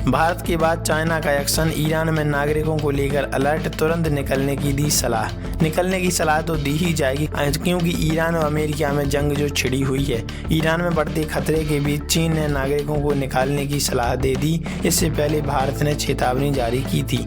भारत के बाद चाइना का एक्शन, ईरान में नागरिकों को लेकर अलर्ट, तुरंत निकलने की सलाह तो दी ही जाएगी क्योंकि ईरान और अमेरिका में जंग जो छिड़ी हुई है। ईरान में बढ़ते खतरे के बीच चीन ने नागरिकों को निकालने की सलाह दे दी। इससे पहले भारत ने चेतावनी जारी की थी।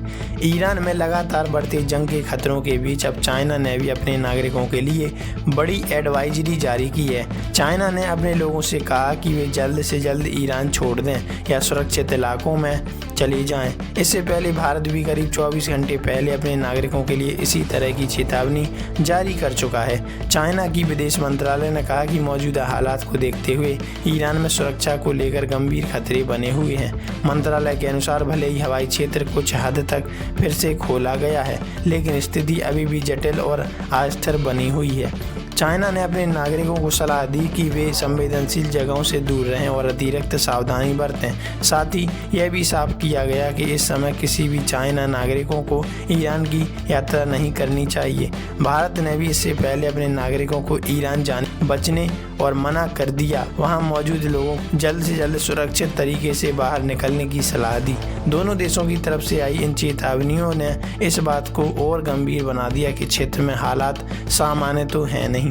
ईरान में लगातार बढ़ते जंग के खतरों के बीच अब चाइना ने भी अपने नागरिकों के लिए बड़ी एडवाइजरी जारी की है। चाइना ने अपने लोगों से कहा कि वे जल्द से जल्द ईरान छोड़ दें या सुरक्षित इलाकों में चले जाएं। इससे पहले भारत भी करीब 24 घंटे पहले अपने नागरिकों के लिए इसी तरह की चेतावनी जारी कर चुका है। चाइना की विदेश मंत्रालय ने कहा कि मौजूदा हालात को देखते हुए ईरान में सुरक्षा को लेकर गंभीर खतरे बने हुए हैं। मंत्रालय के अनुसार भले ही हवाई क्षेत्र कुछ हद तक फिर से खोला गया है, लेकिन स्थिति अभी भी जटिल और अस्थिर बनी हुई है। चाइना ने अपने नागरिकों को सलाह दी कि वे संवेदनशील जगहों से दूर रहें और अतिरिक्त सावधानी बरतें। साथ ही यह भी साफ किया गया कि इस समय किसी भी चाइना नागरिकों को ईरान की यात्रा नहीं करनी चाहिए। भारत ने भी इससे पहले अपने नागरिकों को ईरान बचने और मना कर दिया। वहां मौजूद लोगों को जल्द से जल्द सुरक्षित तरीके से बाहर निकलने की सलाह दी। दोनों देशों की तरफ से आई इन चेतावनियों ने इस बात को और गंभीर बना दिया कि क्षेत्र में हालात सामान्य तो हैं नहीं।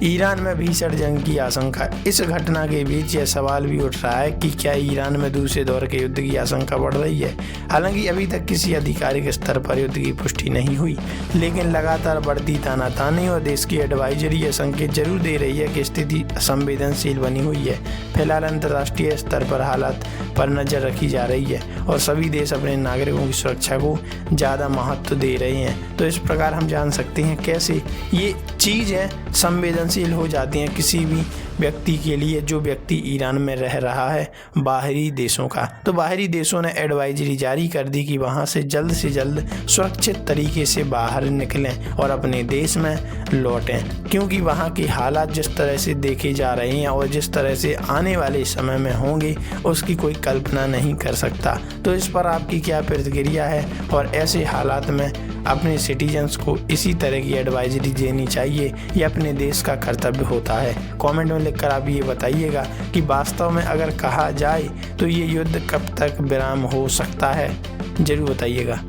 ईरान में भीषण जंग की आशंका। इस घटना के बीच यह सवाल भी उठ रहा है कि क्या ईरान में दूसरे दौर के युद्ध की आशंका बढ़ रही है। हालांकि अभी तक किसी आधिकारिक स्तर पर युद्ध की पुष्टि नहीं हुई, लेकिन लगातार बढ़ती तानातानी और देश की एडवाइजरी यह संकेत जरूर दे रही है कि स्थिति संवेदनशील बनी हुई है। फिलहाल अंतर्राष्ट्रीय स्तर पर हालात पर नजर रखी जा रही है और सभी देश अपने नागरिकों की सुरक्षा को ज़्यादा महत्व दे रहे हैं। तो इस प्रकार हम जान सकते हैं कैसे ये चीज़ें संवेदनशील हो जाती हैं किसी भी व्यक्ति के लिए जो व्यक्ति ईरान में रह रहा है बाहरी देशों का। तो बाहरी देशों ने एडवाइजरी जारी कर दी कि वहाँ से जल्द सुरक्षित तरीके से बाहर निकलें और अपने देश में लौटें, क्योंकि वहाँ के हालात जिस तरह से देखे जा रहे हैं और जिस तरह से आने वाले समय में होंगे उसकी कोई कल्पना नहीं कर सकता। तो इस पर आपकी क्या प्रतिक्रिया है और ऐसे हालात में अपने सिटीजन्स को इसी तरह की एडवाइजरी देनी चाहिए, ये अपने देश का कर्तव्य होता है। कमेंट में लिखकर आप ये बताइएगा कि वास्तव में अगर कहा जाए तो ये युद्ध कब तक विराम हो सकता है, जरूर बताइएगा।